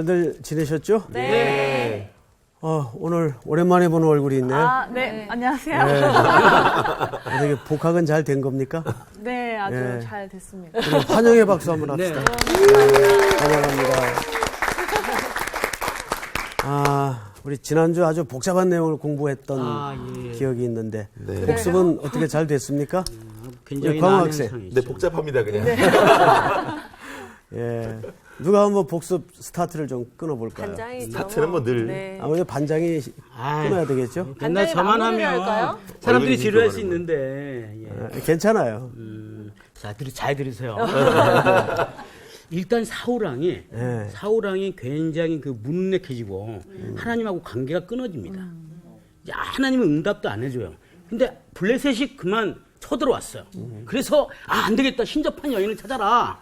잘들 지내셨죠? 네. 오늘 오랜만에 보는 얼굴이 있네요. 네. 안녕하세요. 네. 어떻게 복학은 잘 된 겁니까? 네, 아주 네. 잘 됐습니다. 그럼 환영의 박수 한번 합시다. 환영합니다. 우리 지난주 아주 복잡한 내용을 공부했던 기억이 있는데 네. 복습은 어떻게 잘 됐습니까? 굉장히 광호 나은 학생. 현상이죠. 네, 복잡합니다, 그냥. 예. 누가 한번 복습 스타트를 좀 끊어볼까요? 반장이죠. 스타트는 뭐 늘. 네. 아무래도 반장이 끊어야 되겠죠? 맨날 반장이 저만 마무리를 하면 할까요? 사람들이 얼굴이 지루할 수 좀 있는데. 예. 괜찮아요. 자, 잘 들으세요. 일단 사우랑이 굉장히 그 무능력해지고 하나님하고 관계가 끊어집니다. 이제 하나님은 응답도 안 해줘요. 근데 블레셋이 그만 쳐들어왔어요. 그래서 안 되겠다. 신접한 여인을 찾아라.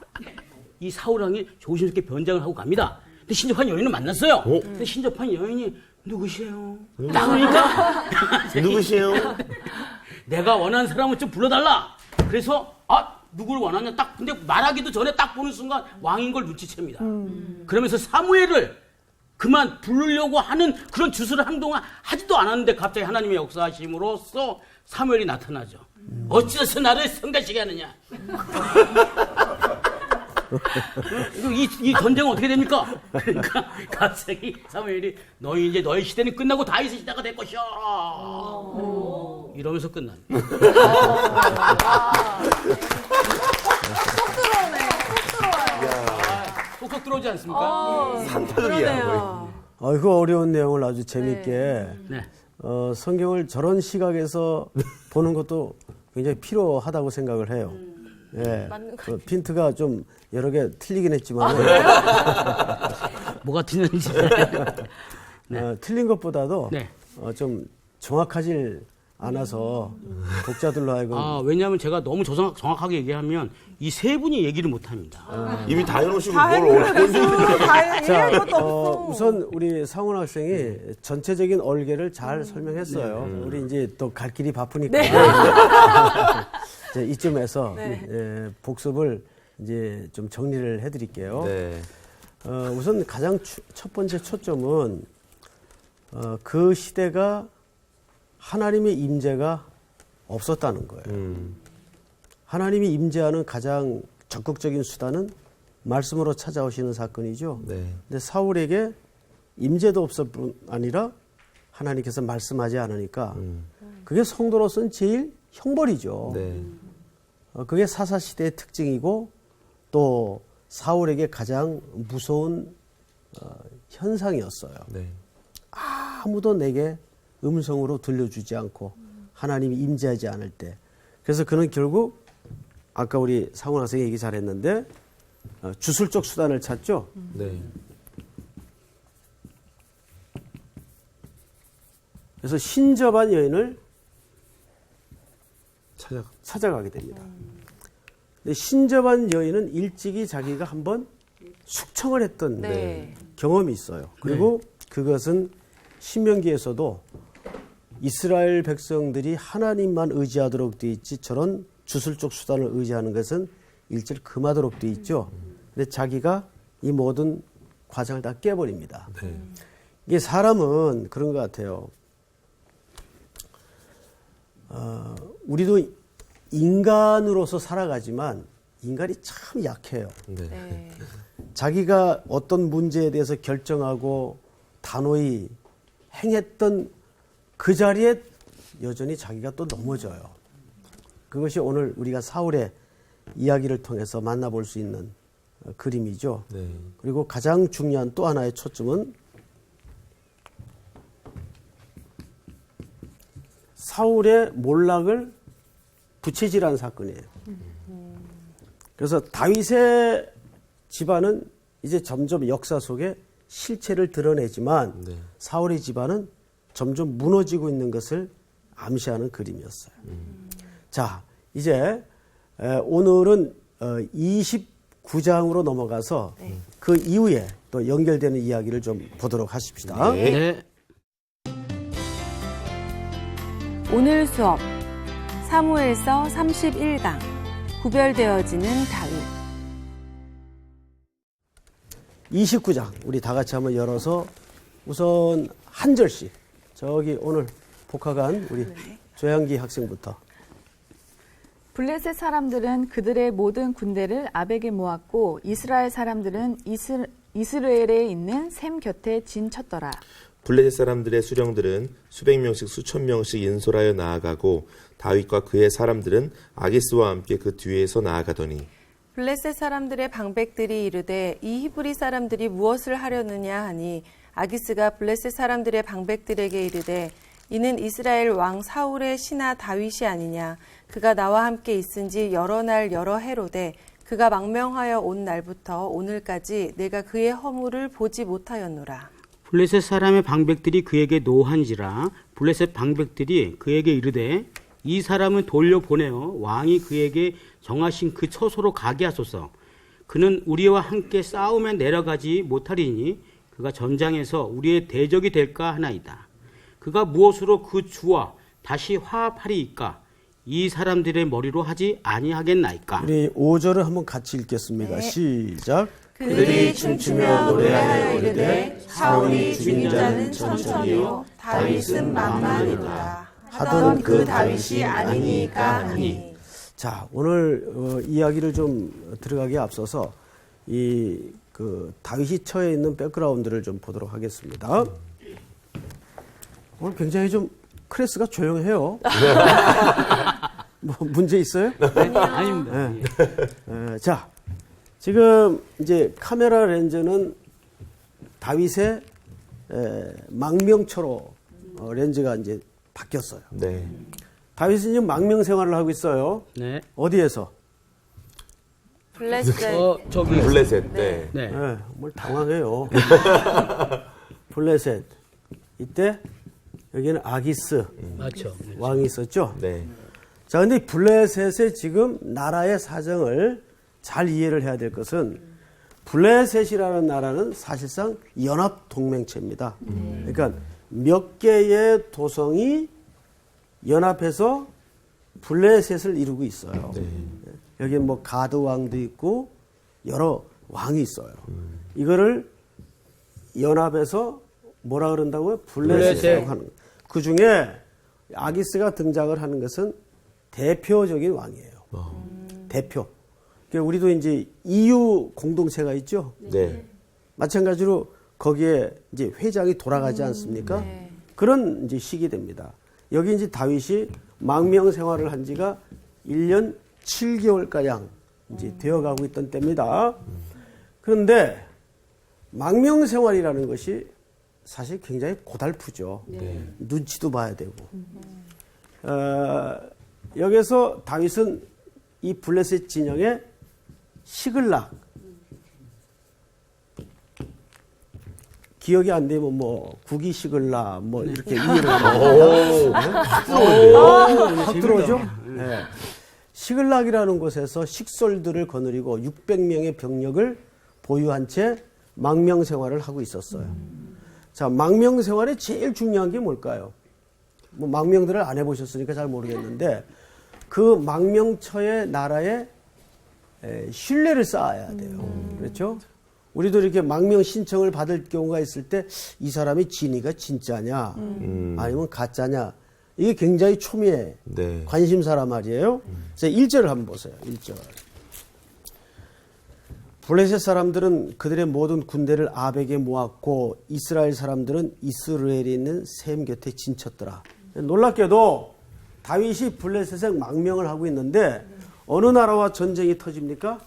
이 사우랑이 조심스럽게 변장을 하고 갑니다. 근데 신접한 여인을 만났어요. 근데 신접한 여인이 누구시에요? 딱 그러니까 누구시에요? 내가 원하는 사람을 좀 불러달라. 그래서 누구를 원하냐 딱 근데 말하기도 전에 딱 보는 순간 왕인 걸 눈치챕니다. 그러면서 사무엘을 그만 부르려고 하는 그런 주술을 한동안 하지도 않았는데 갑자기 하나님의 역사하심으로써 사무엘이 나타나죠. 어찌해서 나를 성가시게 하느냐. 이 전쟁은 어떻게 됩니까? 그러니까 갑자기 사무엘이 너희 이제 너희 시대는 끝나고 다윗의 시대가 될 것이야. 이러면서 끝납니다. 쏙 들어오네. 쏙 들어와요. 쏙쏙 들어오지 않습니까? 산타극이야, 거의. 그 어려운 내용을 아주 재밌게 네. 성경을 저런 시각에서 보는 것도 굉장히 필요하다고 생각을 해요. 예, 맞는 것 그 핀트가 좀 여러 개 틀리긴 했지만 뭐가 틀렸는지. 틀린 것보다도 네. 좀 정확하질 않아서 독자들로 하여금 왜냐하면 제가 너무 정확하게 얘기하면 이 세 분이 얘기를 못합니다. 이미 다 해놓으시고 뭘 언제 자, 우선 우리 상훈 학생이 전체적인 얼개를 잘 설명했어요. 우리 이제 또 갈 길이 바쁘니까 이제 이쯤에서 복습을 이제 좀 정리를 해드릴게요. 네. 우선 가장 첫 번째 초점은 그 시대가 하나님의 임재가 없었다는 거예요. 하나님이 임재하는 가장 적극적인 수단은 말씀으로 찾아오시는 사건이죠. 네. 근데 사울에게 임재도 없을 뿐 아니라 하나님께서 말씀하지 않으니까 그게 성도로서는 제일 형벌이죠. 네. 그게 사사시대의 특징이고 또 사울에게 가장 무서운 현상이었어요. 네. 아무도 내게 음성으로 들려주지 않고 하나님이 임재하지 않을 때 그래서 그는 결국 아까 우리 상훈 학생이 얘기 잘했는데 주술적 수단을 찾죠. 네. 그래서 신접한 여인을 찾아가. 게 됩니다. 근데 신접한 여인은 일찍이 자기가 한번 숙청을 했던 경험이 있어요. 그리고 그것은 신명기에서도 이스라엘 백성들이 하나님만 의지하도록 되어 있지 저런 주술적 수단을 의지하는 것은 일절 금하도록 되어 있죠. 근데 자기가 이 모든 과정을 다 깨버립니다. 네. 이게 사람은 그런 것 같아요. 우리도 인간으로서 살아가지만 인간이 참 약해요. 네. 자기가 어떤 문제에 대해서 결정하고 단호히 행했던 그 자리에 여전히 자기가 또 넘어져요. 그것이 오늘 우리가 사울의 이야기를 통해서 만나볼 수 있는 그림이죠. 네. 그리고 가장 중요한 또 하나의 초점은 사울의 몰락을 부채질한 사건이에요. 그래서 다윗의 집안은 이제 점점 역사 속에 실체를 드러내지만 사울의 집안은 점점 무너지고 있는 것을 암시하는 그림이었어요. 자, 이제 오늘은 29장으로 넘어가서 그 이후에 또 연결되는 이야기를 좀 보도록 하십시다. 네. 오늘 수업 사무엘서 31강 구별되어지는 다윗. 29장 우리 다 같이 한번 열어서 우선 한 절씩 저기 오늘 복학한 우리 조양기 학생부터. 블레셋 사람들은 그들의 모든 군대를 아벡에 모았고 이스라엘 사람들은 이스라엘에 있는 셈 곁에 진쳤더라. 블레셋 사람들의 수령들은 수백 명씩 수천 명씩 인솔하여 나아가고 다윗과 그의 사람들은 아기스와 함께 그 뒤에서 나아가더니 블레셋 사람들의 방백들이 이르되 이 히브리 사람들이 무엇을 하려느냐 하니 아기스가 블레셋 사람들의 방백들에게 이르되 이는 이스라엘 왕 사울의 신하 다윗이 아니냐 그가 나와 함께 있은지 여러 날 여러 해로되 그가 망명하여 온 날부터 오늘까지 내가 그의 허물을 보지 못하였노라. 블레셋 사람의 방백들이 그에게 노한지라 블레셋 방백들이 그에게 이르되 이 사람은 돌려보내어 왕이 그에게 정하신 그 처소로 가게 하소서. 그는 우리와 함께 싸움에 내려가지 못하리니 그가 전장에서 우리의 대적이 될까 하나이다. 그가 무엇으로 그 주와 다시 화합하리이까? 이 사람들의 머리로 하지 아니하겠나이까? 우리 5절을 한번 같이 읽겠습니다. 시작. 그들이 춤추며 노래하여 이르되 사울이 죽인 자는 천천히요 다윗은 만만이로다. 하던 그 다윗이 아니니까 하니. 자, 오늘 이야기를 좀 들어가기에 앞서서 이 그 다윗이 처해 있는 백그라운드를 좀 보도록 하겠습니다. 오늘 굉장히 좀 클래스가 조용해요. 뭐 문제 있어요? 아닙니다. 자, 지금 이제 카메라 렌즈는 다윗의 망명처로 렌즈가 이제 바뀌었어요. 네. 다윗은 지금 망명 생활을 하고 있어요. 네. 어디에서? 블레셋 저기 블레셋. 네. 네. 뭘 당황해요. 블레셋. 이때 여기는 아기스 맞죠. 왕이 있었죠. 네. 자, 근데 블레셋의 지금 나라의 사정을 잘 이해를 해야 될 것은 블레셋이라는 나라는 사실상 연합 동맹체입니다. 그러니까 몇 개의 도성이 연합해서 블레셋을 이루고 있어요. 여기 뭐 가드 왕도 있고 여러 왕이 있어요. 이거를 연합해서 뭐라 그런다고요? 블레셋이라고 하는 거예요. 그 중에 아기스가 등장을 하는 것은 대표적인 왕이에요. 대표. 그러니까 우리도 이제 EU 공동체가 있죠. 네. 마찬가지로 거기에 이제 회장이 돌아가지 않습니까? 그런 이제 시기 됩니다. 여기 이제 다윗이 망명 생활을 한 지가 1년 7개월가량 이제 되어가고 있던 때입니다. 그런데 망명 생활이라는 것이 사실 굉장히 고달프죠. 눈치도 봐야 되고. 여기서 다윗은 이 블레셋 진영의 시글락, 기억이 안 되면 뭐 구기 시글락 뭐 이렇게 이해를 하면 확 들어오죠. 네. 시글락이라는 곳에서 식솔들을 거느리고 600명의 병력을 보유한 채 망명 생활을 하고 있었어요. 자, 망명 생활에 제일 중요한 게 뭘까요? 뭐 망명들을 안 해보셨으니까 잘 모르겠는데 그 망명처의 나라에 신뢰를 쌓아야 돼요. 그렇죠? 우리도 이렇게 망명 신청을 받을 경우가 있을 때 이 사람이 진위가 진짜냐 아니면 가짜냐 이게 굉장히 초미의 네. 관심사라 말이에요. 그래서 1절을 한번 보세요. 1절. 블레셋 사람들은 그들의 모든 군대를 아벡에 모았고 이스라엘 사람들은 이스라엘에 있는 셈 곁에 진쳤더라. 놀랍게도 다윗이 블레셋에 망명을 하고 있는데 어느 나라와 전쟁이 터집니까?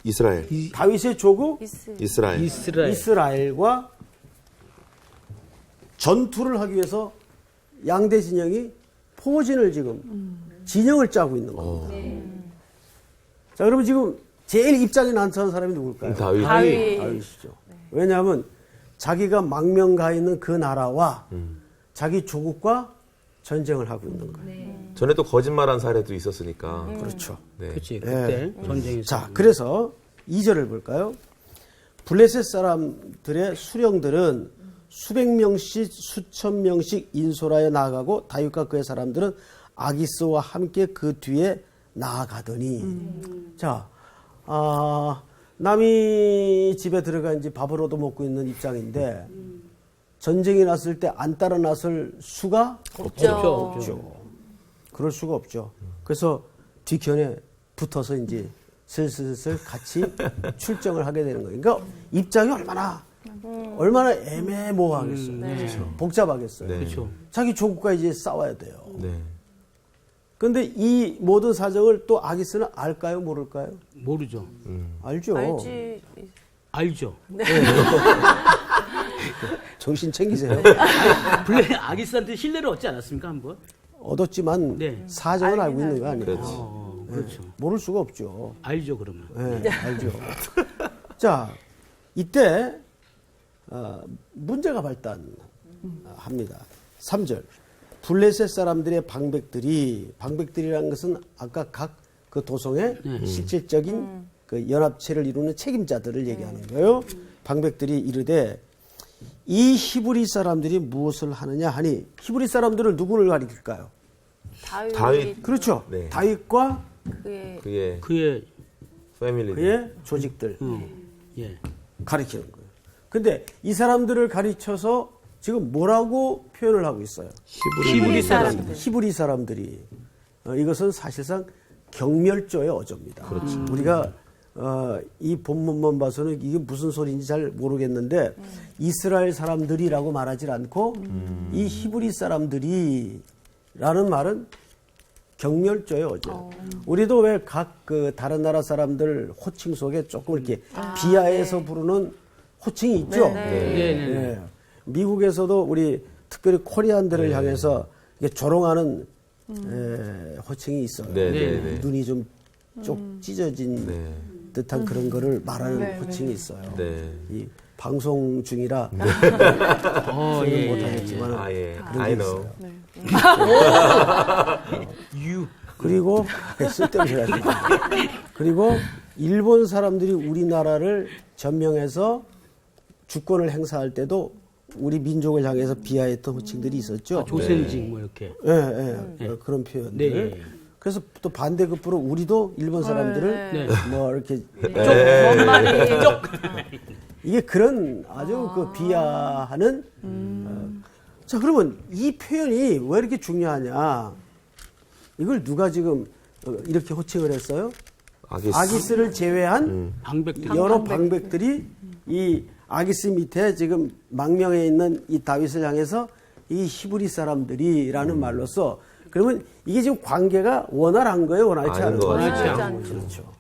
이스라엘. 다윗의 조국 이스라엘. 이스라엘과 전투를 하기 위해서 양대 진영이 포진을 지금 진영을 짜고 있는 겁니다. 자, 그러면 지금 제일 입장이 난처한 사람이 누굴까요? 다윗이죠. 왜냐하면 자기가 망명 가 있는 그 나라와 자기 조국과 전쟁을 하고 있는 거예요. 전에도 거짓말한 사례도 있었으니까. 그렇죠. 네. 그렇지. 그때 전쟁에서. 자, 그래서 2절을 볼까요? 블레셋 사람들의 수령들은 수백 명씩 수천 명씩 인솔하여 나아가고 다윗과 그의 사람들은 아기스와 함께 그 뒤에 나아가더니 자, 남이 집에 들어가 이제 밥을 얻어 먹고 있는 입장인데 전쟁이 났을 때 안 따라 나설 수가 없죠. 그럴 수가 없죠. 그래서 뒤편에 붙어서 이제 슬슬 같이 출정을 하게 되는 거예요. 그러니까 입장이 얼마나 애매모호하겠어요. 네. 복잡하겠어요. 네. 그렇죠. 자기 조국과 이제 싸워야 돼요. 네. 그런데 이 모든 사정을 또 아기스는 알까요, 모를까요? 모르죠. 알죠. 알지. 알죠. 정신 챙기세요. 아기스한테 신뢰를 얻지 않았습니까 한번? 얻었지만 네. 사정은 알고 있는 거 아니에요. 그렇지. 그렇죠. 모를 수가 없죠. 알죠 그러면. 네, 알죠. 자, 이때 문제가 발단합니다. 3절. 블레셋 사람들의 방백들이라는 것은 아까 각 그 도성의 실질적인 그 연합체를 이루는 책임자들을 얘기하는 거예요. 방백들이 이르되 이 히브리 사람들이 무엇을 하느냐 하니 히브리 사람들을 누구를 가리킬까요? 다윗. 그렇죠. 네. 다윗과 그의 그의 패밀리. 그의 조직들 예. 가리키는 거예요. 근데 이 사람들을 가리쳐서 지금 뭐라고 표현을 하고 있어요? 히브리 사람들. 히브리 사람들이 이것은 사실상 경멸조의 어조입니다. 우리가 이 본문만 봐서는 이게 무슨 소리인지 잘 모르겠는데 이스라엘 사람들이라고 말하지 않고 이 히브리 사람들이라는 말은 경멸조의 어조. 우리도 왜 각 그 다른 나라 사람들 호칭 속에 조금 이렇게 비하해서 부르는 호칭이 있죠. 예. 미국에서도 우리 특별히 코리안들을 향해서 이게 조롱하는 호칭이 있어요. 눈이 좀 쪽 찢어진 듯한 그런 거를 말하는 호칭이 있어요. 이 방송 중이라 예. 못하겠지만 아, 예. 그런 게 I know. 있어요. 그리고 쓸데없이 해가지고 그리고 일본 사람들이 우리나라를 점령해서 주권을 행사할 때도 우리 민족을 향해서 비하했던 호칭들이 있었죠. 조센징 뭐 이렇게. 그런 표현들. 네. 그래서 또 반대급부로 우리도 일본 사람들을 네. 뭐 이렇게 뭔 말이 이게 그런 아주 그 비하하는 자 그러면 이 표현이 왜 이렇게 중요하냐? 이걸 누가 지금 이렇게 호칭을 했어요? 아기스를 제외한 여러 방백들이 이 아기스 밑에 지금 망명해 있는 이 다윗을 향해서 이 히브리 사람들이라는 말로써 그러면 이게 지금 관계가 원활한 거예요, 원활치 않은 거예요? 원활치 않은 거죠. 그렇죠.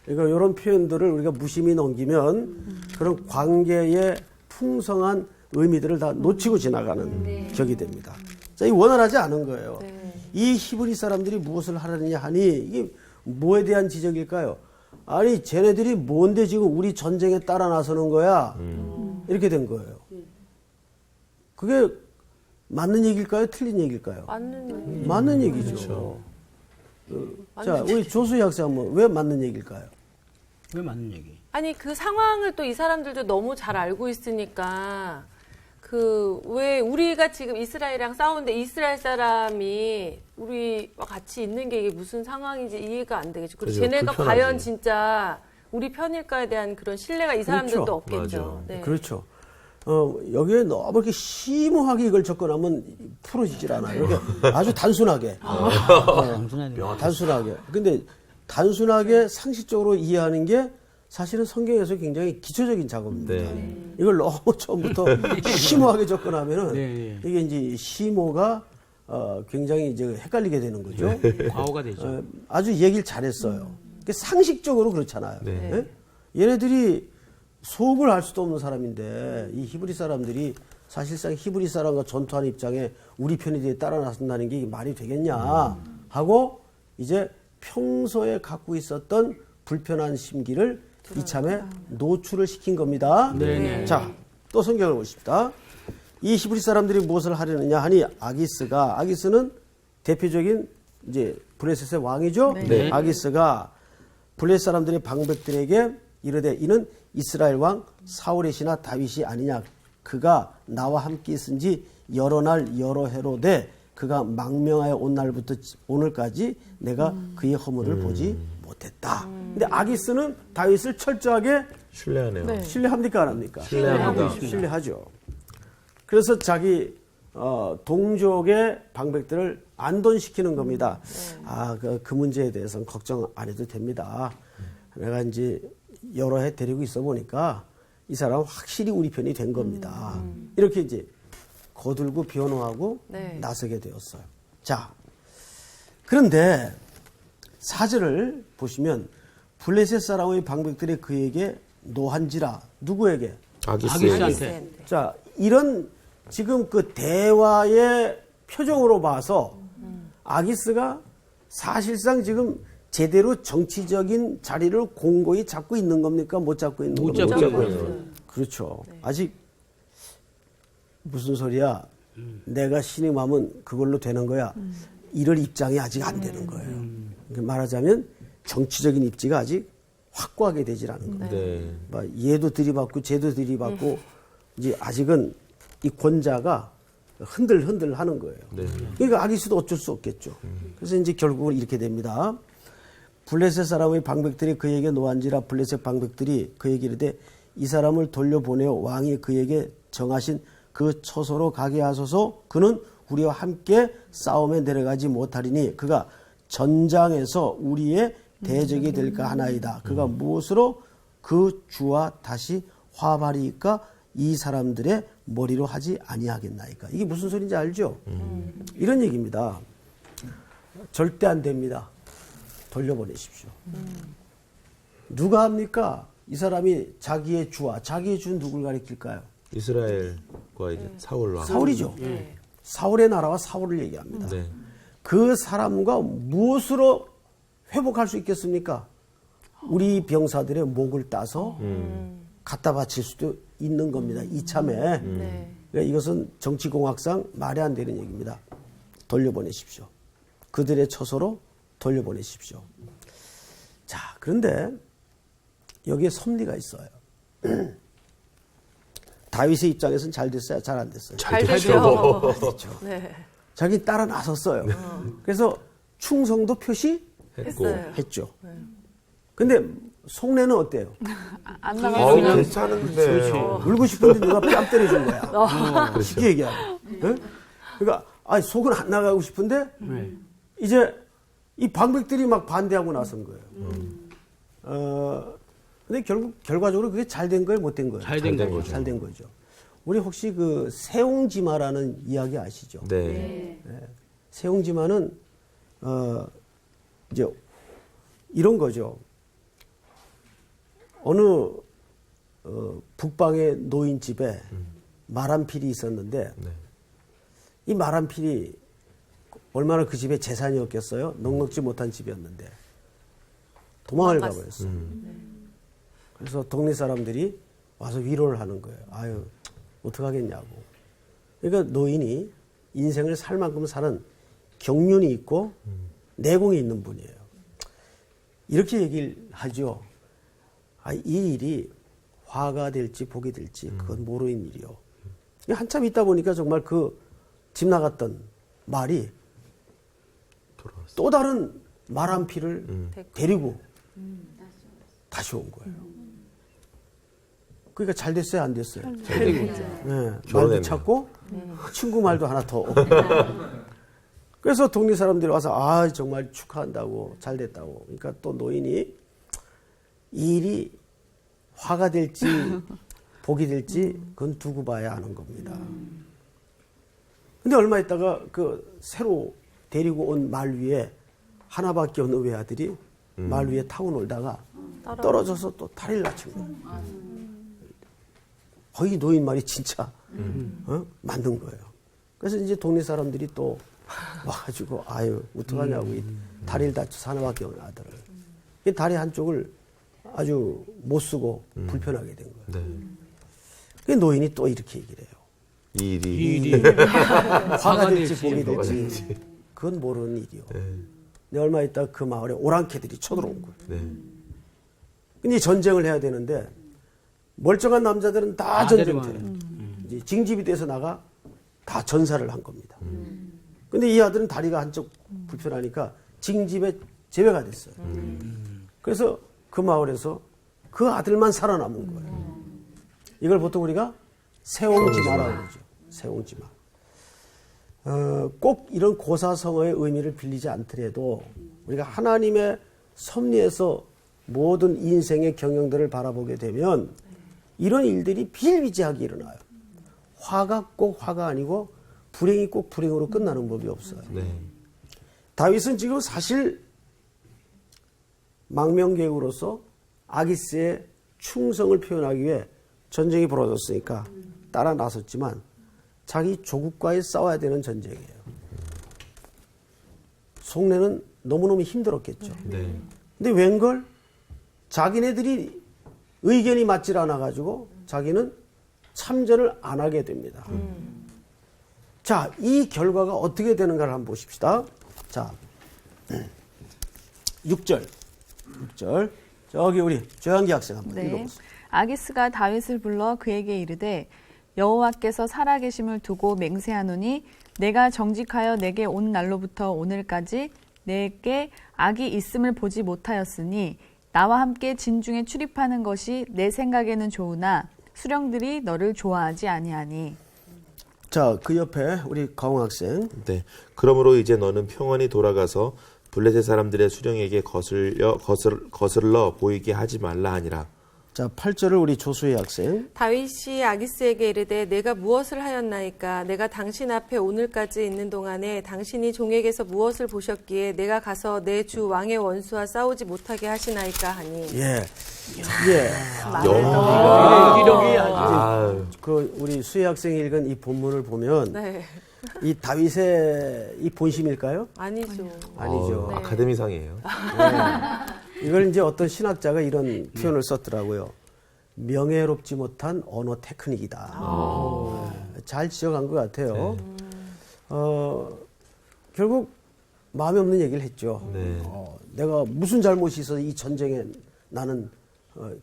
그러니까 이런 표현들을 우리가 무심히 넘기면 그런 관계의 풍성한 의미들을 다 놓치고 지나가는 격이 됩니다. 자, 이 원활하지 않은 거예요. 이 히브리 사람들이 무엇을 하려느냐 하니 이게 뭐에 대한 지적일까요? 아니 쟤네들이 뭔데 지금 우리 전쟁에 따라 나서는 거야? 이렇게 된 거예요. 그게 맞는 얘기일까요? 틀린 얘기일까요? 맞는 얘기죠. 자, 우리 조수희 학생 한번 왜 맞는 얘기일까요? 왜 맞는 얘기? 아니 그 상황을 또 이 사람들도 너무 잘 알고 있으니까 그 왜 우리가 지금 이스라엘이랑 싸우는데 이스라엘 사람이 우리와 같이 있는 게 이게 무슨 상황인지 이해가 안 되겠죠. 그리고 그죠, 쟤네가 불편하지. 과연 진짜 우리 편일까에 대한 그런 신뢰가 이 사람들도 그렇죠. 없겠죠. 네. 그렇죠. 여기에 너무 이렇게 심오하게 이걸 접근하면 풀어지질 않아요. 이렇게 아주 단순하게. 단순하게. 근데 단순하게 상식적으로 이해하는 게 사실은 성경에서 굉장히 기초적인 작업입니다. 이걸 너무 처음부터 심오하게 접근하면은 이게 이제 심오가 굉장히 이제 헷갈리게 되는 거죠. 과오가 되죠. 아주 얘기를 잘했어요. 상식적으로 그렇잖아요. 예? 얘네들이 속을 알 수도 없는 사람인데 이 히브리 사람들이 사실상 히브리 사람과 전투하는 입장에 우리 편에 따라 나선다는 게 말이 되겠냐 하고 이제 평소에 갖고 있었던 불편한 심기를 이참에 노출을 시킨 겁니다. 자, 또 성경을 보십시다. 이 히브리 사람들이 무엇을 하려느냐 하니 아기스는 대표적인 이제 블레셋의 왕이죠. 아기스가 블레셋 사람들의 방백들에게 이르되 이는 이스라엘 왕 사울의 신하 다윗이 아니냐. 그가 나와 함께 있은지 여러 날 여러 해로 돼 그가 망명하여 온 날부터 오늘까지 내가 그의 허물을 보지 못했다. 근데 아기스는 다윗을 철저하게 신뢰하네요. 네. 신뢰합니까 안 합니까? 신뢰합니다. 신뢰하죠. 그래서 자기 동족의 방백들을 안돈시키는 겁니다. 그 문제에 대해서는 걱정 안 해도 됩니다. 내가 이제 여러 해 데리고 있어 보니까 이 사람은 확실히 우리 편이 된 겁니다. 이렇게 이제 거들고 변호하고 네. 나서게 되었어요. 자, 그런데 4절을 보시면 블레셋 사람의 방백들이 그에게 노한지라. 누구에게? 아기스한테. 자, 이런 지금 그 대화의 표정으로 봐서 아기스가 사실상 지금 제대로 정치적인 자리를 공고히 잡고 있는 겁니까? 못 잡고 있는 못 겁니까? 잡고 있는 그렇죠. 아직 무슨 소리야? 내가 신임하면 그걸로 되는 거야. 이럴 입장이 아직 안 되는 거예요. 그러니까 말하자면 정치적인 입지가 아직 확고하게 되질 않은 거예요. 네. 막 얘도 들이받고 쟤도 들이받고 이제 아직은 이 권자가 흔들흔들 하는 거예요. 네. 그러니까 아기스도 어쩔 수 없겠죠. 그래서 이제 결국은 이렇게 됩니다. 블레셋 사람의 방백들이 그에게 노한지라. 블레셋 방백들이 그에게 이르되 이 사람을 돌려보내어 왕이 그에게 정하신 그 처소로 가게 하소서. 그는 우리와 함께 싸움에 내려가지 못하리니 그가 전장에서 우리의 대적이 될까 하나이다. 그가 무엇으로 그 주와 다시 화발이니까 이 사람들의 머리로 하지 아니하겠나이까. 이게 무슨 소리인지 알죠? 이런 얘기입니다. 절대 안 됩니다. 돌려보내십시오. 누가 합니까? 이 사람이 자기의 주와 자기의 주는 누굴 가리킬까요? 이스라엘과 이제 사울 왕. 사울이죠. 사울의 나라와 사울을 얘기합니다. 네. 그 사람과 무엇으로 회복할 수 있겠습니까? 우리 병사들의 목을 따서 갖다 바칠 수도 있는 겁니다. 이참에. 네. 그러니까 이것은 정치공학상 말이 안 되는 얘기입니다. 돌려보내십시오. 그들의 처소로 돌려보내십시오. 자, 그런데 여기에 섭리가 있어요. 다윗의 입장에서는 잘 됐어요? 잘 안 됐어요? 잘 됐죠. 됐죠. 네. 자기 따라 나섰어요. 그래서 충성도 했고. 표시했죠. 근데 속내는 어때요? 안 아우, 나가면 괜찮은데. 울고 싶은데 누가 뺨 때려준 거야. 쉽게 얘기하면. 응? 그러니까 아니, 속은 안 나가고 싶은데 이제 이 방백들이 막 반대하고 나선 거예요. 근데 결과적으로 그게 잘 된 거예요, 못 된 거예요? 잘 된 거죠. 잘 된 거죠. 우리 혹시 그 세옹지마라는 이야기 아시죠? 네. 세옹지마는 이제 이런 거죠. 어느 북방의 노인 집에 말 한 필이 있었는데 이 말 한 필이 얼마나 그 집에 재산이 없겠어요? 넉넉지 못한 집이었는데 도망을 가버렸어요. 그래서 동네 사람들이 와서 위로를 하는 거예요. 아유, 어떡하겠냐고. 그러니까 노인이 인생을 살 만큼 사는 경륜이 있고 내공이 있는 분이에요. 이렇게 얘기를 하죠. 아, 이 일이 화가 될지 복이 될지 그건 모르는 일이요. 한참 있다 보니까 정말 그 집 나갔던 말이 또 다른 말 한 피를 데리고 다시 온 거예요. 그러니까 잘 됐어요, 안 됐어요? 잘 된 거죠. 네, 말도 결혼했네요. 찾고 친구 말도 하나 더. 그래서 동네 사람들이 와서 아 정말 축하한다고 잘 됐다고. 그러니까 또 노인이 이 일이 화가 될지 복이 될지 그건 두고 봐야 하는 겁니다. 근데 얼마 있다가 그 새로 데리고 온 말 위에 하나밖에 없는 외아들이 말 위에 타고 놀다가 떨어져서 또 다리를 다친 거예요. 거의 노인 말이 진짜 맞는 거예요. 그래서 이제 동네 사람들이 또 와가지고 아유 어떡하냐고 이 다리를 다쳐서 하나밖에 없는 아들을 이 다리 한쪽을 아주 못 쓰고 불편하게 된 거예요. 네. 그 노인이 또 이렇게 얘기를 해요. 이 이 일이. 일이 화가 될지 복이 뭐가 될지 그건 모르는 일이요. 네. 근데 얼마 있다 그 마을에 오랑캐들이 쳐들어온 거예요. 네. 근데 전쟁을 해야 되는데 멀쩡한 남자들은 다 전쟁터에 이제 징집이 돼서 나가 다 전사를 한 겁니다. 근데 이 아들은 다리가 한쪽 불편하니까 징집에 제외가 됐어요. 그래서 그 마을에서 그 아들만 살아남은 거예요. 이걸 보통 우리가 세옹지마라고 그러죠. 세옹지마. 꼭 이런 고사성어의 의미를 빌리지 않더라도 우리가 하나님의 섭리에서 모든 인생의 경영들을 바라보게 되면 이런 일들이 비일비재하게 일어나요. 화가 꼭 화가 아니고 불행이 꼭 불행으로 끝나는 법이 없어요. 네. 다윗은 지금 사실 망명계우로서 아기스의 충성을 표현하기 위해 전쟁이 벌어졌으니까 따라 나섰지만 자기 조국과의 싸워야 되는 전쟁이에요. 속내는 너무너무 힘들었겠죠. 네. 근데 웬걸 자기네들이 의견이 맞질 않아가지고 자기는 참전을 안 하게 됩니다. 자, 이 결과가 어떻게 되는가를 한번 보십시다. 자, 6절. 저기 우리 조양기 학생 한번 네. 읽어보세요. 아기스가 다윗을 불러 그에게 이르되 여호와께서 살아계심을 두고 맹세하노니 내가 정직하여 내게 온 날로부터 오늘까지 내게 악이 있음을 보지 못하였으니 나와 함께 진중에 출입하는 것이 내 생각에는 좋으나 수령들이 너를 좋아하지 아니하니. 자, 그 옆에 우리 가웅 학생. 네. 그러므로 이제 너는 평안히 돌아가서 블레셋 사람들의 수령에게 거슬러 보이게 하지 말라 하니라. 자, 8절을 우리 조수희 학생. 다윗이 아기스에게 이르되 내가 무엇을 하였나이까 내가 당신 앞에 오늘까지 있는 동안에 당신이 종에게서 무엇을 보셨기에 내가 가서 내 주 왕의 원수와 싸우지 못하게 하시나이까 하니. 예. 기력이 아, 그 우리 수희 학생이 읽은 이 본문을 보면 네. 이 다윗의 이 본심일까요? 아니죠. 아니죠. 아카데미상이에요. 이걸 이제 어떤 신학자가 이런 표현을 썼더라고요. 명예롭지 못한 언어 테크닉이다. 잘 지적한 것 같아요. 결국 마음에 없는 얘기를 했죠. 네. 내가 무슨 잘못이 있어서 이 전쟁에 나는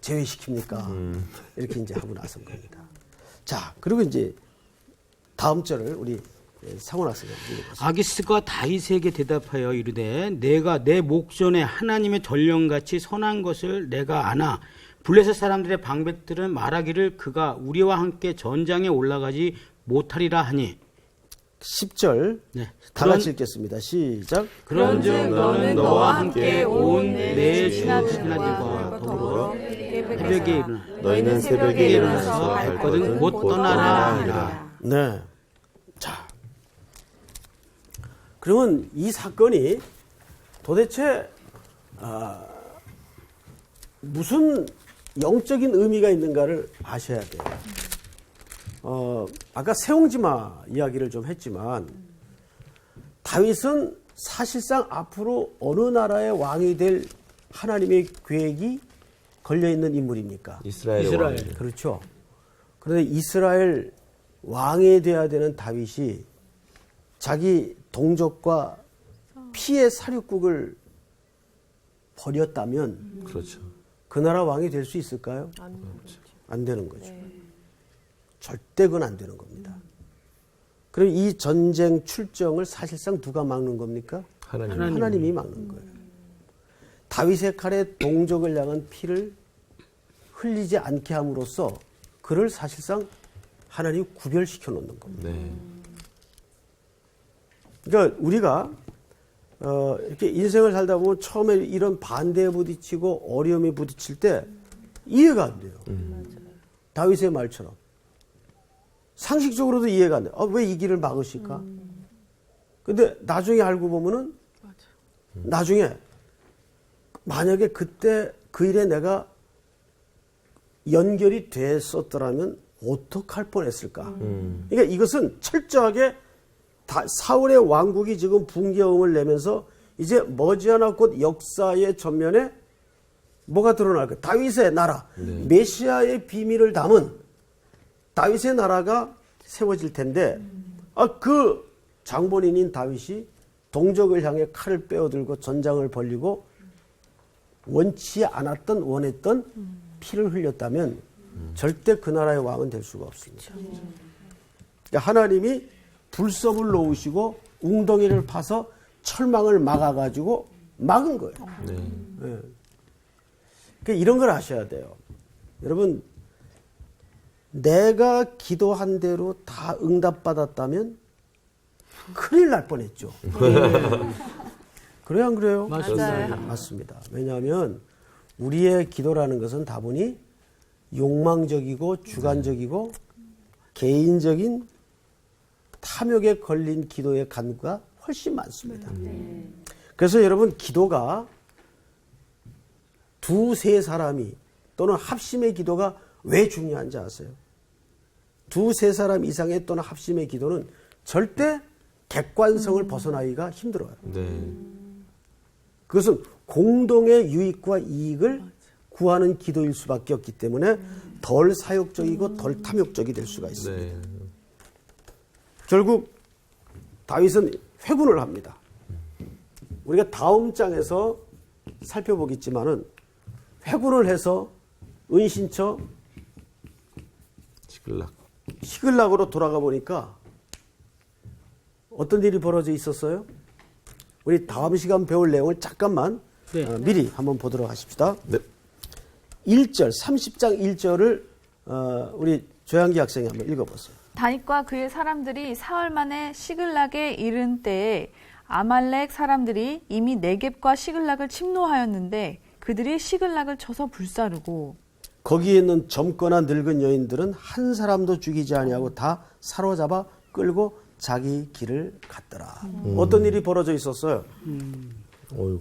제외시킵니까? 이렇게 이제 하고 나선 겁니다. 자, 그리고 이제 다음 절을 우리 상원 학생이 읽어보세요. 아기스가 다윗에게 대답하여 이르되 내가 내 목전에 하나님의 전령같이 선한 것을 내가 아나 블레셋 사람들의 방백들은 말하기를 그가 우리와 함께 전장에 올라가지 못하리라 하니. 10절 네. 다 같이 읽겠습니다. 시작. 그런즉 너는 너와 함께 온 내 신하들과 더불어 새벽에 일어나 너희는 새벽에 일어나서 발거든 못 떠나라 하니라. 네. 자, 그러면 이 사건이 도대체 무슨 영적인 의미가 있는가를 아셔야 돼요. 아까 세옹지마 이야기를 좀 했지만 다윗은 사실상 앞으로 어느 나라의 왕이 될 하나님의 계획이 걸려있는 인물입니까? 이스라엘. 그렇죠. 그런데 이스라엘 왕이 돼야 되는 다윗이 자기 동족과 피의 사륙국을 버렸다면 그렇죠. 그 나라 왕이 될 수 있을까요? 안 되는 거죠. 절대 그건 안 되는 겁니다. 그럼 이 전쟁 출정을 사실상 누가 막는 겁니까? 하나님이 막는 거예요. 다윗의 칼에 동족을 향한 피를 흘리지 않게 함으로써 그를 사실상 하나님이 구별시켜 놓는 겁니다. 네. 그러니까 우리가 이렇게 인생을 살다 보면 처음에 이런 반대에 부딪히고 어려움에 부딪힐 때 이해가 안 돼요. 다윗의 말처럼. 상식적으로도 이해가 안 돼요. 왜 이 길을 막으실까? 근데 나중에 알고 보면은 나중에 만약에 그때 그 일에 내가 연결이 됐었더라면 어떡할 뻔했을까? 그러니까 이것은 철저하게 사울의 왕국이 지금 붕괴음을 내면서 이제 머지않아 곧 역사의 전면에 뭐가 드러날까? 다윗의 나라, 메시아의 비밀을 담은 다윗의 나라가 세워질 텐데 그 장본인인 다윗이 동족을 향해 칼을 빼어들고 전장을 벌리고 원치 않았던 원했던 피를 흘렸다면 절대 그 나라의 왕은 될 수가 없습니다. 그러니까 하나님이 불섭을 놓으시고 웅덩이를 파서 철망을 막아가지고 막은 거예요. 네. 그러니까 이런 걸 아셔야 돼요. 여러분, 내가 기도한 대로 다 응답받았다면 큰일 날 뻔했죠. 그래요, 안 그래요? 맞습니다. 맞습니다. 왜냐하면 우리의 기도라는 것은 다분히 욕망적이고 주관적이고 개인적인 탐욕에 걸린 기도의 간구가 훨씬 많습니다. 그래서 여러분, 기도가 두세 사람이 또는 합심의 기도가 왜 중요한지 아세요? 두세 사람 이상의 또는 합심의 기도는 절대 객관성을 벗어나기가 힘들어요. 네. 그것은 공동의 유익과 이익을 구하는 기도일 수밖에 없기 때문에 덜 사욕적이고 덜 탐욕적이 될 수가 있습니다. 네. 결국 다윗은 회군을 합니다. 우리가 다음 장에서 살펴보겠지만은 회군을 해서 은신처 시글락으로 돌아가 보니까 어떤 일이 벌어져 있었어요? 우리 다음 시간 배울 내용을 잠깐만 네. 미리 한번 보도록 하십시다. 네. 1절, 30장 1절을 우리 조양기 학생이 한번 읽어보세요. 다윗과 그의 사람들이 사흘 만에 시글락에 이른 때에 아말렉 사람들이 이미 네겝과 시글락을 침노하였는데 그들이 시글락을 쳐서 불사르고 거기에 있는 젊거나 늙은 여인들은 한 사람도 죽이지 아니하고 다 사로잡아 끌고 자기 길을 갔더라. 어떤 일이 벌어져 있었어요?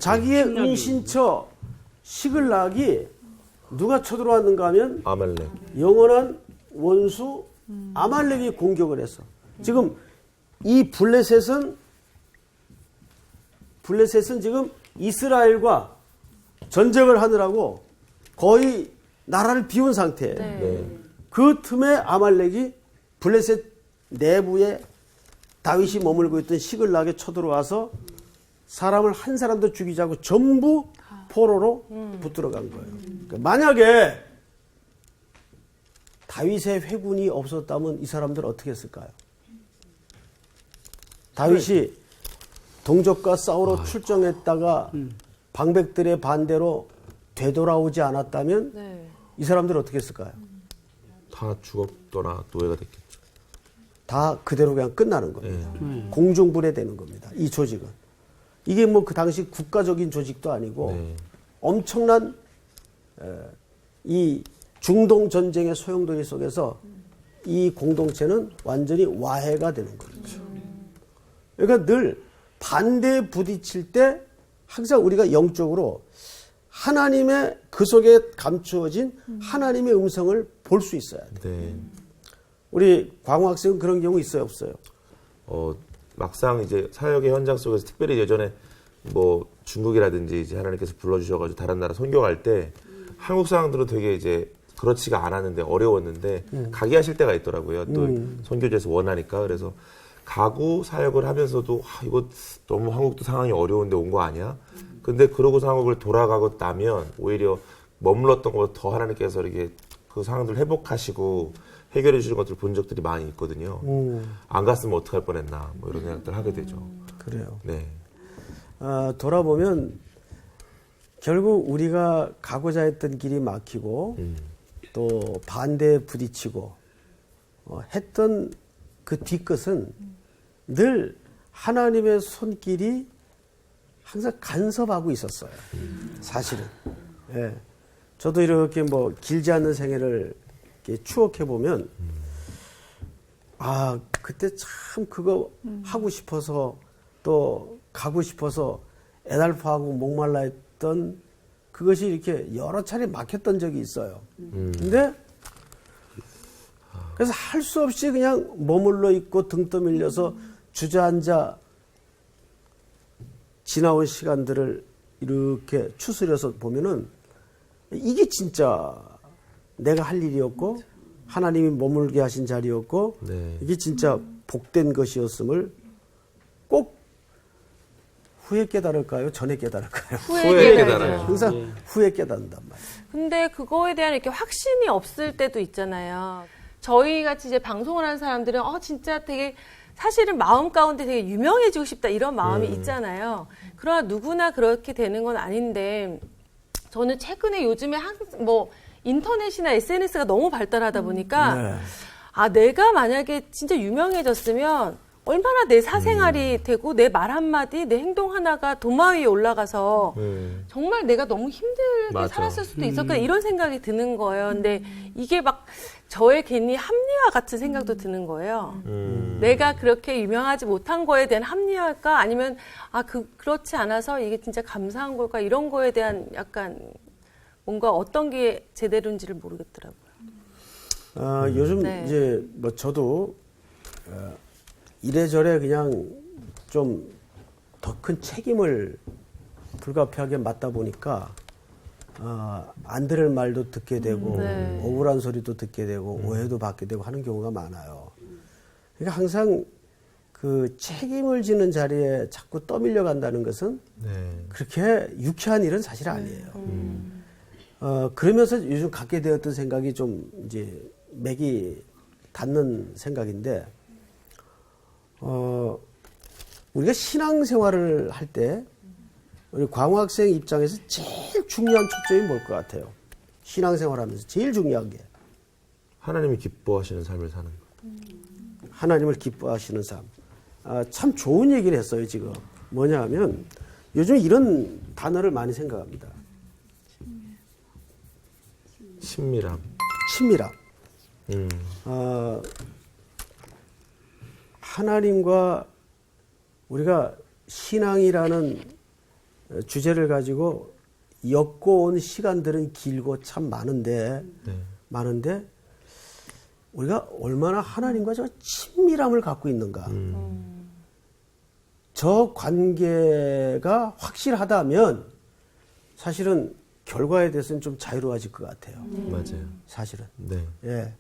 자기의 은신처 시글락이 누가 쳐들어왔는가 하면 아말렉. 영원한 원수 아말렉이 공격을 했어. 지금 이 블레셋은 지금 이스라엘과 전쟁을 하느라고 거의 나라를 비운 상태예요. 네. 그 틈에 아말렉이 블레셋 내부에 다윗이 머물고 있던 시글락에 쳐들어와서 사람을 한 사람도 죽이자고 전부 포로로 붙들어 간 거예요. 그러니까 만약에 다윗의 회군이 없었다면 이 사람들 어떻게 했을까요? 다윗이 동족과 싸우러 출정했다가 방백들의 반대로 되돌아오지 않았다면 이 사람들 어떻게 했을까요? 다 죽었거나 노예가 됐겠죠. 다 그대로 그냥 끝나는 겁니다. 공중분해되는 겁니다. 이 조직은. 이게 뭐 그 당시 국가적인 조직도 아니고 네. 엄청난 이 중동 전쟁의 소용돌이 속에서 이 공동체는 완전히 와해가 되는 거죠. 그러니까 늘 반대에 부딪힐 때 항상 우리가 영적으로 하나님의 그 속에 감추어진 하나님의 음성을 볼 수 있어야 돼요. 네. 우리 광호 학생은 그런 경우 있어요, 없어요? 막상 이제 사역의 현장 속에서 특별히 예전에 뭐 중국이라든지 이제 하나님께서 불러주셔가지고 다른 나라 선교할 때 한국 사람들은 되게 이제 그렇지가 않았는데 어려웠는데 가게 하실 때가 있더라고요. 또 선교지에서 원하니까. 그래서 가구 사역을 하면서도 이거 너무 한국도 상황이 어려운데 온 거 아니야? 근데 그러고 한국을 돌아가고 나면 오히려 머물렀던 것보다 더 하나님께서 이렇게 그 상황들을 회복하시고 해결해 주시는 것들을 본 적들이 많이 있거든요. 안 갔으면 어떡할 뻔했나 뭐 이런 생각들 하게 되죠. 그래요. 네. 돌아보면 결국 우리가 가고자 했던 길이 막히고 또 반대에 부딪히고 했던 그 뒤끝은 늘 하나님의 손길이 항상 간섭하고 있었어요. 사실은. 예. 저도 이렇게 뭐 길지 않은 생애를 이렇게 추억해 보면 그때 참 그거 하고 싶어서 또 가고 싶어서 애달파하고 목말라 했던 그것이 이렇게 여러 차례 막혔던 적이 있어요. 근데 그래서 할 수 없이 그냥 머물러 있고 등 떠밀려서 주저앉아 지나온 시간들을 이렇게 추스려서 보면은 이게 진짜 내가 할 일이었고 하나님이 머물게 하신 자리였고 네. 이게 진짜 복된 것이었음을 꼭 후에 깨달을까요? 전에 깨달을까요? 후에 깨달아요. 항상 후에 깨닫는단 말이에요. 근데 그거에 대한 이렇게 확신이 없을 때도 있잖아요. 저희 같이 이제 방송을 하는 사람들은 진짜 되게 사실은 마음 가운데 되게 유명해지고 싶다 이런 마음이 있잖아요. 그러나 누구나 그렇게 되는 건 아닌데 저는 최근에 요즘에 뭐 인터넷이나 SNS가 너무 발달하다 보니까 네. 아, 내가 만약에 진짜 유명해졌으면 얼마나 내 사생활이 되고 내 말 한마디, 내 행동 하나가 도마 위에 올라가서 정말 내가 너무 힘들게 맞아. 살았을 수도 있었겠다 이런 생각이 드는 거예요. 근데 이게 막 저의 괜히 합리화 같은 생각도 드는 거예요. 내가 그렇게 유명하지 못한 거에 대한 합리화일까? 아니면 그렇지 않아서 이게 진짜 감사한 걸까? 이런 거에 대한 약간 뭔가 어떤 게 제대로인지를 모르겠더라고요. 요즘 네. 이제 뭐 저도 이래저래 그냥 좀 더 큰 책임을 불가피하게 맡다 보니까 안 들을 말도 듣게 되고 네. 억울한 소리도 듣게 되고 오해도 받게 되고 하는 경우가 많아요. 그러니까 항상 그 책임을 지는 자리에 자꾸 떠밀려 간다는 것은 네. 그렇게 유쾌한 일은 사실 아니에요. 그러면서 요즘 갖게 되었던 생각이 좀 이제 맥이 닿는 생각인데, 우리가 신앙생활을 할 때 우리 광학생 입장에서 제일 중요한 초점이 뭘 것 같아요? 신앙생활하면서 제일 중요한 게 하나님이 기뻐하시는 삶을 사는 거. 하나님을 기뻐하시는 삶. 참 좋은 얘기를 했어요, 지금. 뭐냐 하면 요즘 이런 단어를 많이 생각합니다. 친밀함. 친밀함. 하나님과 우리가 신앙이라는 주제를 가지고 엮어온 시간들은 길고 참 많은데, 많은데, 우리가 얼마나 하나님과 저 친밀함을 갖고 있는가. 저 관계가 확실하다면 사실은 결과에 대해서는 좀 자유로워질 것 같아요. 맞아요. 사실은. 네. 예.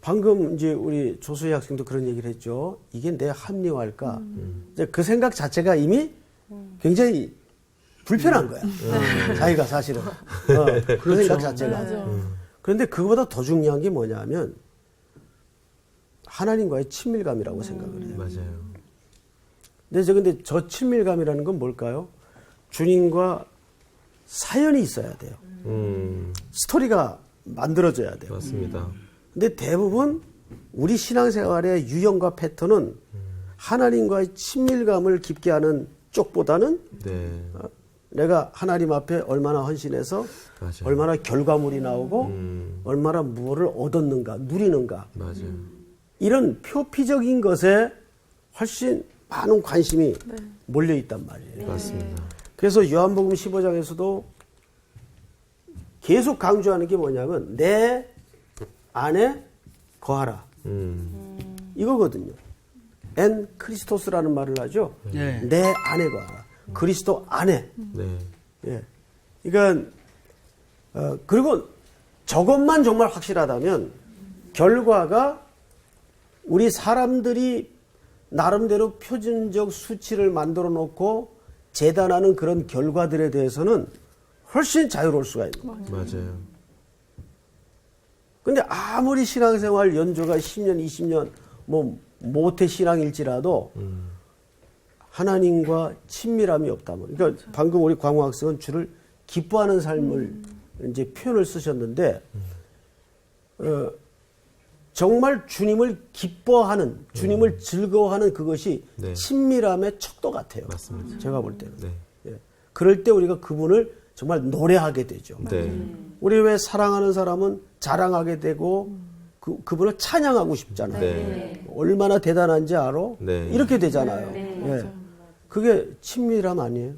방금 이제 우리 조수희 학생도 그런 얘기를 했죠. 이게 내 합리화일까? 이제 그 생각 자체가 이미 굉장히 불편한 거야. 자기가 사실은. 그 생각 자체가. 그런데 그거보다 더 중요한 게 뭐냐면 하나님과의 친밀감이라고 생각을 해요. 맞아요. 근데 저 친밀감이라는 건 뭘까요? 주님과 사연이 있어야 돼요. 스토리가 만들어져야 돼요. 맞습니다. 근데 대부분 우리 신앙생활의 유형과 패턴은 하나님과의 친밀감을 깊게 하는 쪽보다는 네. 내가 하나님 앞에 얼마나 헌신해서 맞아요. 얼마나 결과물이 나오고 얼마나 무엇을 얻었는가, 누리는가. 맞아요. 이런 표피적인 것에 훨씬 많은 관심이 몰려 있단 말이에요. 맞습니다. 그래서 요한복음 15장에서도 계속 강조하는 게 뭐냐면 내 안에 거하라. 이거거든요. 엔 크리스토스라는 말을 하죠. 네. 내 안에 거하라. 그리스도 안에. 네. 예. 그러니까 그리고 저것만 정말 확실하다면 결과가 우리 사람들이 나름대로 표준적 수치를 만들어 놓고 재단하는 그런 결과들에 대해서는 훨씬 자유로울 수가 있는 거예요. 맞아요. 근데 아무리 신앙생활 연조가 10년, 20년, 뭐, 모태 신앙일지라도 하나님과 친밀함이 없다면. 그러니까 방금 우리 광호 학생은 주를 기뻐하는 삶을 이제 표현을 쓰셨는데, 정말 주님을 기뻐하는, 주님을 즐거워하는 그것이 네. 친밀함의 척도 같아요. 맞습니다. 제가 볼 때는. 네. 예. 그럴 때 우리가 그분을 정말 노래하게 되죠. 네. 우리 왜 사랑하는 사람은 자랑하게 되고 그분을 찬양하고 싶잖아요. 네. 얼마나 대단한지 알아? 네. 이렇게 되잖아요. 예. 그게 친밀함 아니에요?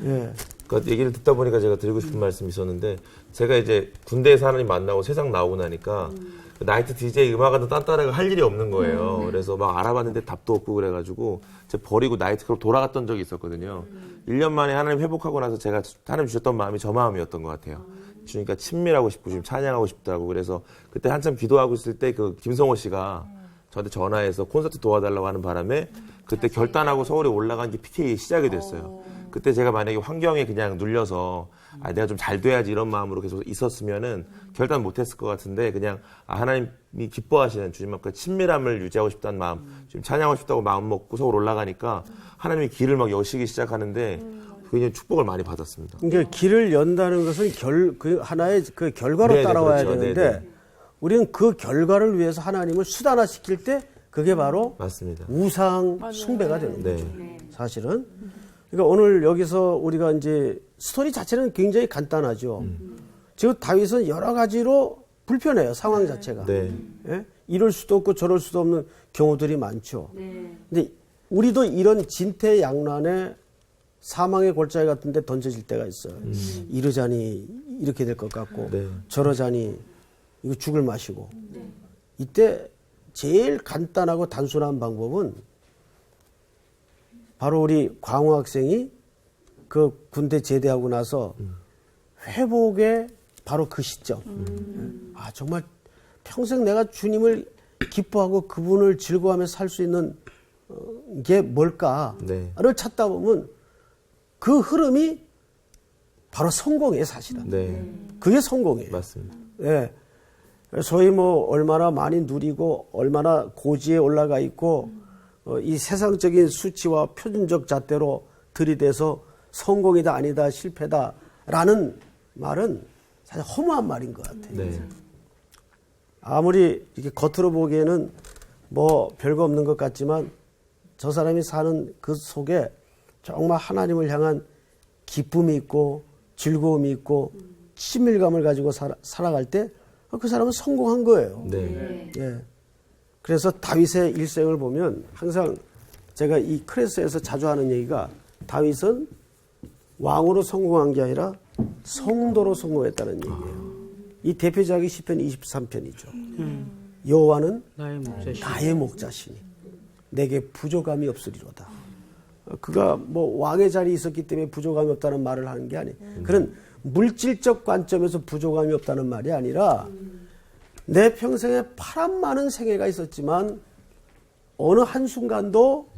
예. 그러니까 얘기를 듣다 보니까 제가 드리고 싶은 말씀이 있었는데, 제가 이제 군대에서 하나님 만나고 세상 나오고 나니까 나이트 DJ 음악하던 딴따라가 할 일이 없는 거예요. 그래서 막 알아봤는데 답도 없고 그래가지고 제가 버리고 나이트클럽 돌아갔던 적이 있었거든요. 1년 만에 하나님 회복하고 나서 제가 하나님 주셨던 마음이 저 마음이었던 것 같아요. 주님과 친밀하고 싶고 주님 찬양하고 싶다고. 그래서 그때 한참 기도하고 있을 때 그 김성호 씨가 저한테 전화해서 콘서트 도와달라고 하는 바람에 그때 결단하고 서울에 올라간 게 PK 시작이 됐어요. 그때 제가 만약에 환경에 그냥 눌려서 내가 좀 잘 돼야지 이런 마음으로 계속 있었으면은 결단 못했을 것 같은데, 그냥 하나님이 기뻐하시는 주님과 친밀함을 유지하고 싶다는 마음, 지금 찬양하고 싶다고 마음 먹고 서울 올라가니까 하나님이 길을 막 여시기 시작하는데 굉장히 축복을 많이 받았습니다. 그러니까 길을 연다는 것은 그 하나의 그 결과로 네네, 따라와야 그렇죠. 되는데 네네. 우리는 그 결과를 위해서 하나님을 수단화시킬 때 그게 바로 맞습니다. 우상 숭배가 되는 네. 거죠. 사실은. 그러니까 오늘 여기서 우리가 이제 스토리 자체는 굉장히 간단하죠. 지금 다윗은 여러 가지로 불편해요. 상황 자체가. 네. 예? 이럴 수도 없고 저럴 수도 없는 경우들이 많죠. 근데 우리도 이런 진퇴양난의 사망의 골짜기 같은 데 던져질 때가 있어요. 이러자니 이렇게 될 것 같고 네. 저러자니 이거 죽을 맛이고. 이때 제일 간단하고 단순한 방법은 바로 우리 광호 학생이 그 군대 제대하고 나서 회복의 바로 그 시점. 아, 정말 평생 내가 주님을 기뻐하고 그분을 즐거워하며 살 수 있는 게 뭘까를 네. 찾다 보면 그 흐름이 바로 성공이에요, 사실은. 네. 그게 성공이에요. 맞습니다. 예. 소위 뭐 얼마나 많이 누리고 얼마나 고지에 올라가 있고 이 세상적인 수치와 표준적 잣대로 들이대서 성공이다 아니다 실패다라는 말은 사실 허무한 말인 것 같아요. 네. 아무리 이렇게 겉으로 보기에는 뭐 별거 없는 것 같지만 저 사람이 사는 그 속에 정말 하나님을 향한 기쁨이 있고 즐거움이 있고 친밀감을 가지고 살아갈 때 그 사람은 성공한 거예요. 네. 예. 그래서 다윗의 일생을 보면 항상 제가 이 크레스에서 자주 하는 얘기가 다윗은 왕으로 성공한 게 아니라 성도로 성공했다는 얘기예요. 이 대표작이 시편 23편이죠. 여호와는 나의 목자시니 내게 부족함이 없으리로다. 그가 뭐 왕의 자리에 있었기 때문에 부족함이 없다는 말을 하는 게 아니에요. 그런 물질적 관점에서 부족함이 없다는 말이 아니라 내 평생에 파란많은 생애가 있었지만 어느 한순간도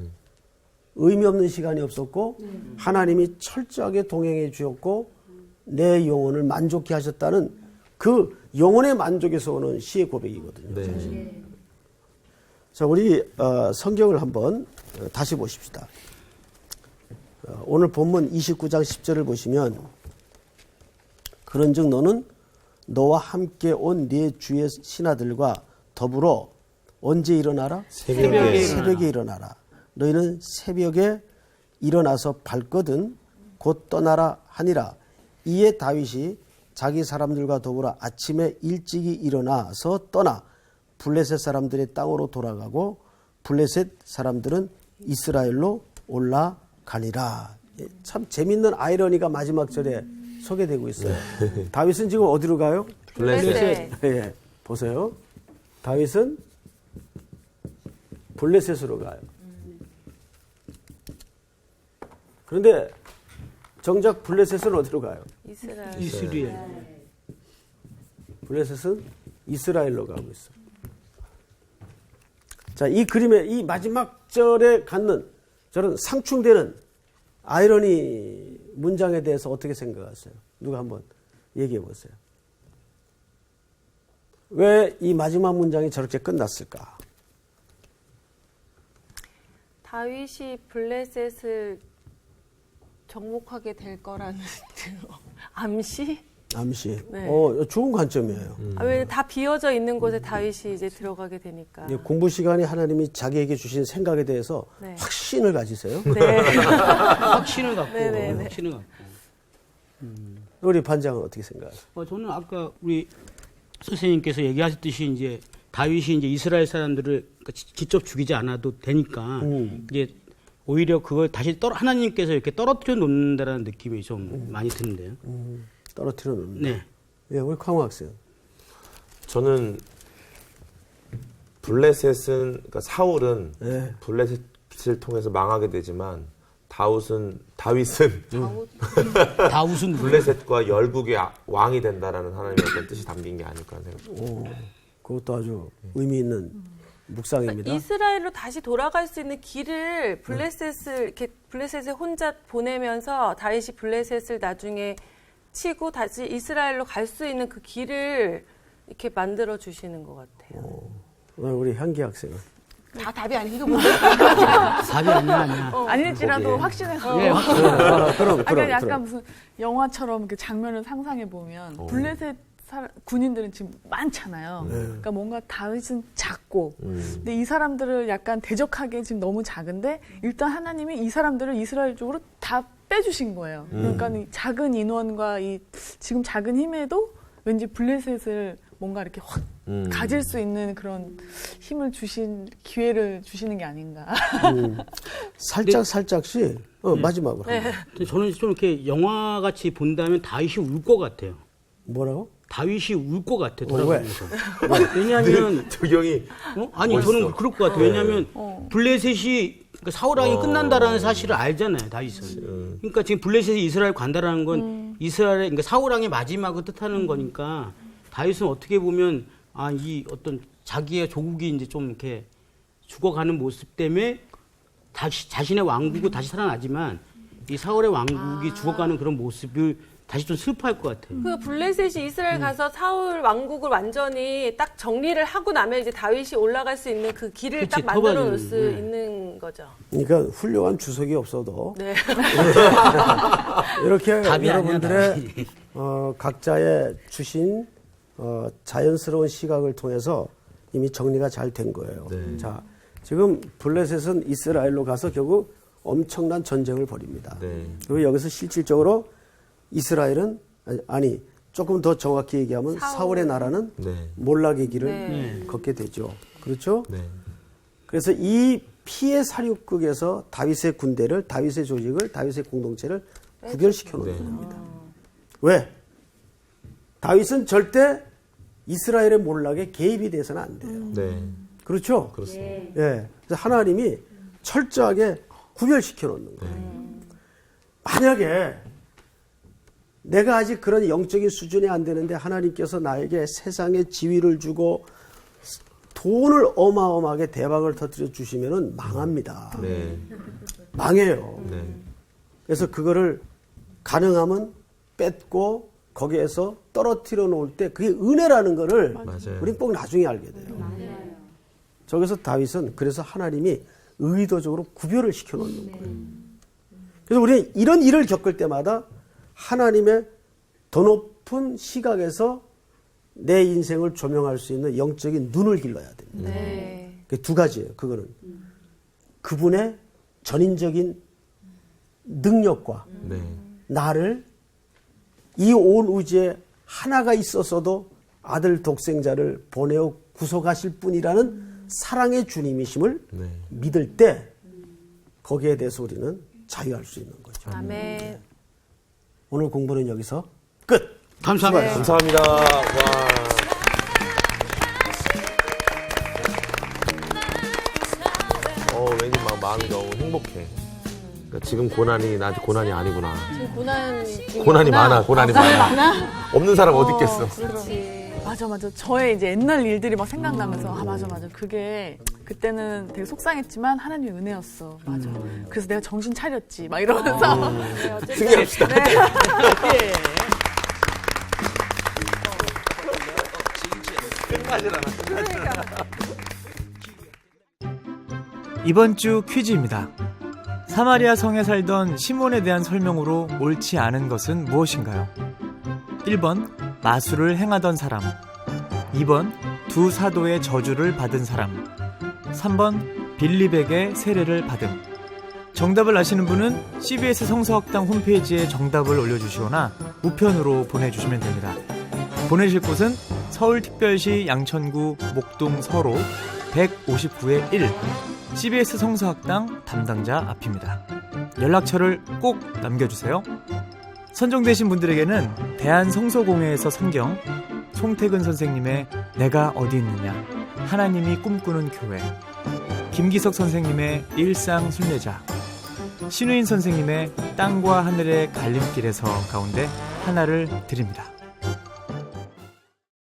의미 없는 시간이 없었고 하나님이 철저하게 동행해 주셨고 내 영혼을 만족케 하셨다는 그 영혼의 만족에서 오는 시의 고백이거든요. 네. 자, 우리 성경을 한번 다시 보십시다. 오늘 본문 29장 10절을 보시면 그런즉 너는 너와 함께 온 네 주의 신하들과 더불어 언제 일어나라? 새벽에 일어나라. 너희는 새벽에 일어나서 발거든 곧 떠나라 하니라. 이에 다윗이 자기 사람들과 더불어 아침에 일찍이 일어나서 떠나 블레셋 사람들의 땅으로 돌아가고 블레셋 사람들은 이스라엘로 올라가니라. 참 재밌는 아이러니가 마지막 절에 소개되고 있어요. 다윗은 지금 어디로 가요? 블레셋. 예, 보세요. 다윗은 블레셋으로 가요. 그런데 정작 블레셋은 어디로 가요? 이스라엘. 블레셋은 이스라엘로 가고 있어요. 자, 이 그림의 이 마지막 절에 갖는 저런 상충되는 아이러니 문장에 대해서 어떻게 생각하세요? 누가 한번 얘기해 보세요. 왜 이 마지막 문장이 저렇게 끝났을까? 다윗이 블레셋을 정복하게 될 거라는 암시? 암시. 네. 좋은 관점이에요. 왜 다 비어져 있는 곳에 다윗이 이제 들어가게 되니까. 공부 시간에 하나님이 자기에게 주신 생각에 대해서 네. 확신을 가지세요. 네. 확신을 갖고. 네네네. 확신을 갖고. 우리 반장은 어떻게 생각하세요? 저는 아까 우리 선생님께서 얘기하셨듯이 이제 다윗이 이제 이스라엘 사람들을 직접 죽이지 않아도 되니까 이제 오히려 그걸 다시 하나님께서 이렇게 떨어뜨려 놓는다라는 느낌이 좀 많이 드는데요. 떨어뜨려 놓는. 네. 예, 우리 강호 학생. 저는 블레셋은 그러니까 사울은 네. 블레셋을 통해서 망하게 되지만 다윗은 다윗은 블레셋과 열국의 왕이 된다라는 하나님의 어떤 뜻이 담긴 게 아닐까 생각합니다. 그것도 아주 의미 있는 묵상입니다. 이스라엘로 다시 돌아갈 수 있는 길을 블레셋에 혼자 보내면서 다윗이 블레셋을 나중에 치고 다시 이스라엘로 갈 수 있는 그 길을 이렇게 만들어 주시는 것 같아요. 우리 향기 학생은. 다 답이 아니고 뭔데? 답이 아니야. 아닐지라도 확신해서. 예, 그럼 그러니까 약간 무슨 영화처럼 그 장면을 상상해 보면 블레셋 군인들은 지금 많잖아요. 그러니까 뭔가 다윗은 작고, 근데 이 사람들을 약간 대적하게 지금 너무 작은데 일단 하나님이 이 사람들을 이스라엘 쪽으로 다 빼주신 거예요. 그러니까 이 작은 인원과 이 지금 작은 힘에도 왠지 블레셋을 뭔가 이렇게 확 가질 수 있는 그런 힘을 기회를 주시는 게 아닌가. 살짝씩 마지막으로. 저는 좀 이렇게 영화같이 본다면 다윗이 울 것 같아요. 뭐라고? 다윗이 울 것 같아, 왜? 돌아보면서. 왜냐하면, 적용이 아니, 멋있어. 저는 그럴 것 같아요. 왜냐하면, 블레셋이, 그러니까 사울왕이 끝난다라는 사실을 알잖아요, 다윗은. 그러니까 지금 블레셋이 이스라엘 간다라는 건 이스라엘, 그러니까 사울왕의 마지막을 뜻하는 거니까, 다윗은 어떻게 보면, 이 어떤 자기의 조국이 이제 좀 이렇게 죽어가는 모습 때문에 자신의 왕국은 다시 살아나지만, 이 사울의 왕국이 죽어가는 그런 모습을 다시 좀 슬퍼할 것 같아요. 그 블레셋이 이스라엘 가서 사울 왕국을 완전히 딱 정리를 하고 나면 이제 다윗이 올라갈 수 있는 그 길을 그치, 딱 만들어 놓을 수 터바는, 있는 거죠. 그러니까 훌륭한 주석이 없어도 네. 이렇게 답이 여러분들의 아니야, 답이. 각자의 주신 자연스러운 시각을 통해서 이미 정리가 잘 된 거예요. 네. 자, 지금 블레셋은 이스라엘로 가서 결국 엄청난 전쟁을 벌입니다. 네. 그리고 여기서 실질적으로 이스라엘은 조금 더 정확히 얘기하면 사울의 나라는 네. 몰락의 길을 네. 걷게 되죠. 그렇죠? 네. 그래서 이 피해 사륙극에서 다윗의 군대를, 다윗의 조직을, 다윗의 공동체를 구별시켜 놓는 네. 겁니다. 왜? 다윗은 절대 이스라엘의 몰락에 개입이 돼서는 안 돼요. 네. 그렇죠? 그렇습니다. 예. 그래서 하나님이 철저하게 구별시켜 놓는 거예요. 만약에 내가 아직 그런 영적인 수준이 안 되는데 하나님께서 나에게 세상의 지위를 주고 돈을 어마어마하게 대박을 터뜨려 주시면은 망합니다. 네. 망해요. 네. 그래서 그거를 가능하면 뺏고 거기에서 떨어뜨려 놓을 때 그게 은혜라는 거를 맞아요. 우린 꼭 나중에 알게 돼요. 저기서 다윗은 그래서 하나님이 의도적으로 구별을 시켜 놓는 거예요. 그래서 우리는 이런 일을 겪을 때마다 하나님의 더 높은 시각에서 내 인생을 조명할 수 있는 영적인 눈을 길러야 됩니다. 네. 그게 두 가지예요. 그거는 그분의 전인적인 능력과 네. 나를 이 온 우주에 하나가 있었어도 아들 독생자를 보내어 구속하실 분이라는 사랑의 주님이심을 네. 믿을 때 거기에 대해서 우리는 자유할 수 있는 거죠. 아멘. 오늘 공부는 여기서 끝. 감사합니다. 감사합니다. 와. 왠지 막 마음이 너무 행복해. 그러니까 지금 고난이 나한테 고난이 아니구나. 지금 고난이 고난이 많아. 고난이 많아. 없는 사람 어디 있겠어. 그렇지. 맞아. 저의 이제 옛날 일들이 막 생각나면서 맞아. 그게 그때는 되게 속상했지만 하나님의 은혜였어. 맞아. 그래서 내가 정신 차렸지. 막 이러면서. 승리합시다. 네. 예. 이번 주 퀴즈입니다. 사마리아 성에 살던 시몬에 대한 설명으로 옳지 않은 것은 무엇인가요? 1번 마술을 행하던 사람, 2번 두 사도의 저주를 받은 사람, 3번 빌립에게 세례를 받음. 정답을 아시는 분은 CBS 성서학당 홈페이지에 정답을 올려주시거나 우편으로 보내주시면 됩니다. 보내실 곳은 서울특별시 양천구 목동 서로 159-1 CBS 성서학당 담당자 앞입니다. 연락처를 꼭 남겨주세요. 선정되신 분들에게는 대한성서공회에서 선경, 송태근 선생님의 내가 어디 있느냐, 하나님이 꿈꾸는 교회, 김기석 선생님의 일상 순례자, 신우인 선생님의 땅과 하늘의 갈림길에서 가운데 하나를 드립니다.